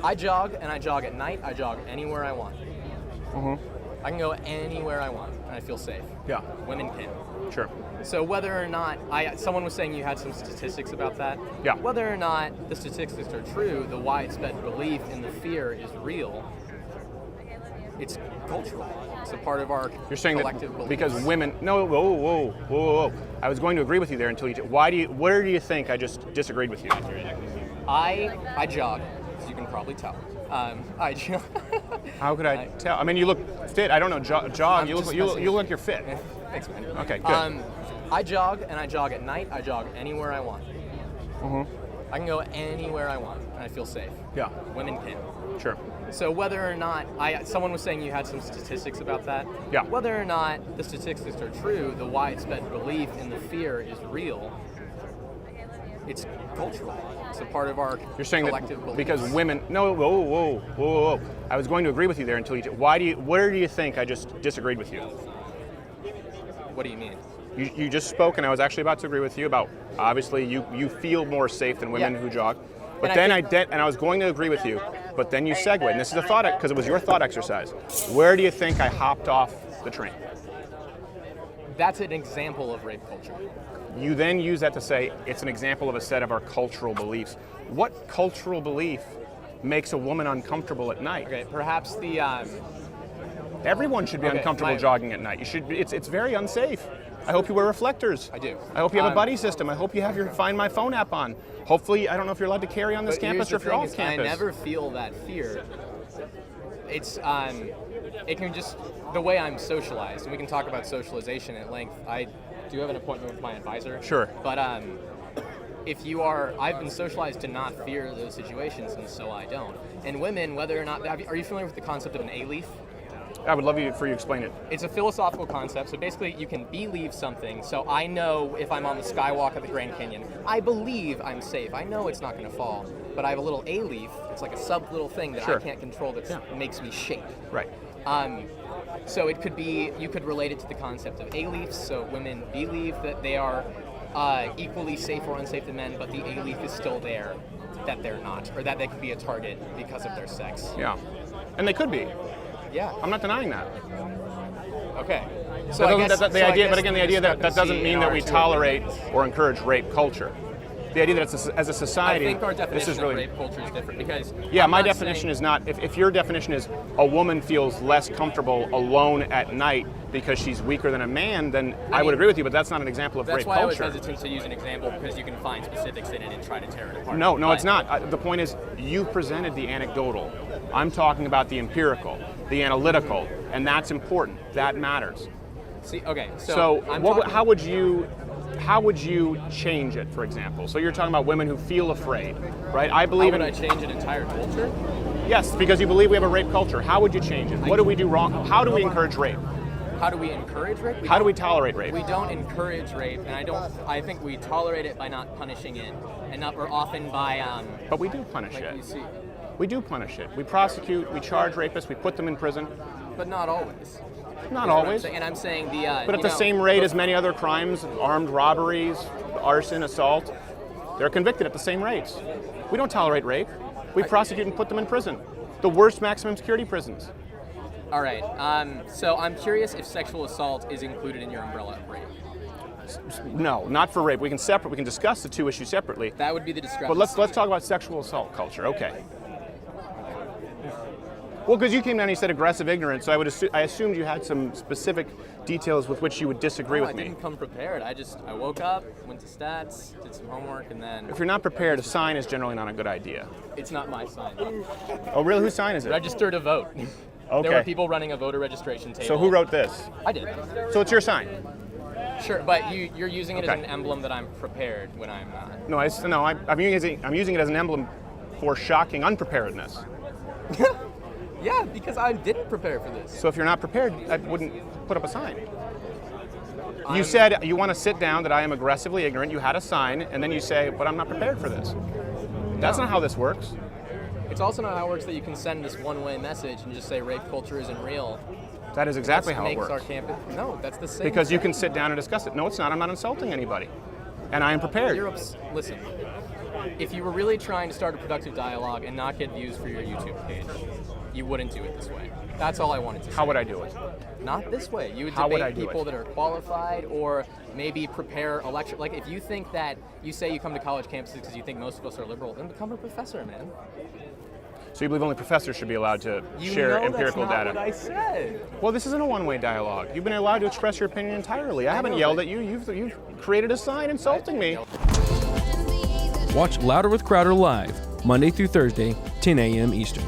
I jog, and I jog at night. I jog anywhere I want. I can go anywhere I want, and I feel safe. Yeah. Women can't. Sure. So whether or not, someone was saying you had some statistics about that. Yeah. Whether or not the statistics are true, the widespread belief in the fear is real. It's cultural. It's a part of our You're saying collective that beliefs. because women. No. Whoa. I was going to agree with you there until you. Where do you think I just disagreed with you? I jog, as you can probably tell. I jog. How could I tell? I mean, you look fit. I don't know. Jog. You look like you're fit. Thanks, man. Okay, good. I jog, and I jog at night. I jog anywhere I want. I can go anywhere I want, and I feel safe. Yeah. Women can't. Sure. So whether or not, someone was saying you had some statistics about that. Yeah. Whether or not the statistics are true, the widespread belief in the fear is real. It's cultural. It's a part of our You're saying collective that beliefs. because women. No. Whoa. I was going to agree with you there until you. Where do you think I just disagreed with you? What do you mean? You just spoke, and I was actually about to agree with you about obviously you feel more safe than women who jog. But then I was going to agree with you, but then you segued, and this is a thought because it was your thought exercise. Where do you think I hopped off the train? That's an example of rape culture. You then use that to say it's an example of a set of our cultural beliefs. What cultural belief makes a woman uncomfortable at night? Okay, perhaps the. Everyone should be uncomfortable jogging at night. You should. It's very unsafe. I hope you wear reflectors. I do. I hope you have a buddy system. I hope you have your Find My Phone app on. Hopefully, I don't know if you're allowed to carry on this campus or if you're off campus. I never feel that fear. It's it can just the way I'm socialized, and we can talk about socialization at length. I do have an appointment with my advisor. Sure. But if you are, I've been socialized to not fear those situations, and so I don't. And women, whether or not, are you familiar with the concept of an A-leaf? I would love for you to explain it. It's a philosophical concept. So basically, you can believe something. So I know if I'm on the skywalk of the Grand Canyon, I believe I'm safe. I know it's not going to fall. But I have a little A-leaf. It's like a little thing that I can't control that makes me shake. Right. So it could be, you could relate it to the concept of A-leafs. So women believe that they are equally safe or unsafe than men, but the A-leaf is still there, that they're not, or that they could be a target because of their sex. Yeah. And they could be. Yeah. I'm not denying that. Okay. So the idea that doesn't mean that we tolerate or encourage rape culture. The idea that as a society, I think our definition this is really of rape culture is different because my definition is not. If your definition is a woman feels less comfortable alone at night because she's weaker than a man, then I would agree with you. But that's not an example of rape culture. That's why I was hesitant to use an example because you can find specifics in it and try to tear it apart. No, it's not. The point is, you presented the anecdotal. I'm talking about the empirical, the analytical, and that's important. That matters. See, okay. How would you change it, for example? So you're talking about women who feel afraid, right? How would I change an entire culture? Yes, because you believe we have a rape culture. How would you change it? What do we do wrong? How do we encourage rape? How do we encourage rape? How do we tolerate rape? We don't encourage rape, and I think we tolerate it by not punishing it, or often by. But we do punish it. You see. We do punish it. We prosecute. We charge rapists. We put them in prison. But not always. Not always. And I'm saying the. But at the same rate as many other crimes, armed robberies, arson, assault, they're convicted at the same rates. We don't tolerate rape. We prosecute and put them in prison. The worst maximum security prisons. All right. So I'm curious if sexual assault is included in your umbrella of rape. No, not for rape. We can discuss the two issues separately. That would be the discrepancy. But let's talk about sexual assault culture. Okay. Well, because you came down and you said aggressive ignorance, so I assumed you had some specific details with which you would disagree with me. I didn't come prepared. I woke up, went to stats, did some homework, and then... If you're not prepared, a sign is generally not a good idea. It's not my sign. Oh, really? Whose sign is it? Register to vote. Okay. There were people running a voter registration table. So who wrote this? I did. So it's your sign? Sure, but you're using it as an emblem that I'm prepared when I'm not. No, I'm using it as an emblem for shocking unpreparedness. Yeah, because I didn't prepare for this. So if you're not prepared, I wouldn't put up a sign. You said you want to sit down, that I am aggressively ignorant. You had a sign, and then you say, but I'm not prepared for this. That's not how this works. It's also not how it works that you can send this one-way message and just say rape culture isn't real. That is exactly how it works. Our campus. No, that's the same. Because you can sit down and discuss it. No, it's not. I'm not insulting anybody. And I am prepared. Listen. if you were really trying to start a productive dialogue and not get views for your YouTube page, you wouldn't do it this way. That's all I wanted to say. How would I do it? Not this way. You would How would debate I do people it? that are qualified, or maybe prepare a lecture. Like, if you think that you say you come to college campuses because you think most of us are liberal, then become a professor, man. So you believe only professors should be allowed to You share know empirical that's not data? what I said. Well, this isn't a one-way dialogue. You've been allowed to express your opinion entirely. I haven't know, yelled but- at you. You've created a sign insulting me. Watch Louder with Crowder live, Monday through Thursday, 10 a.m. Eastern.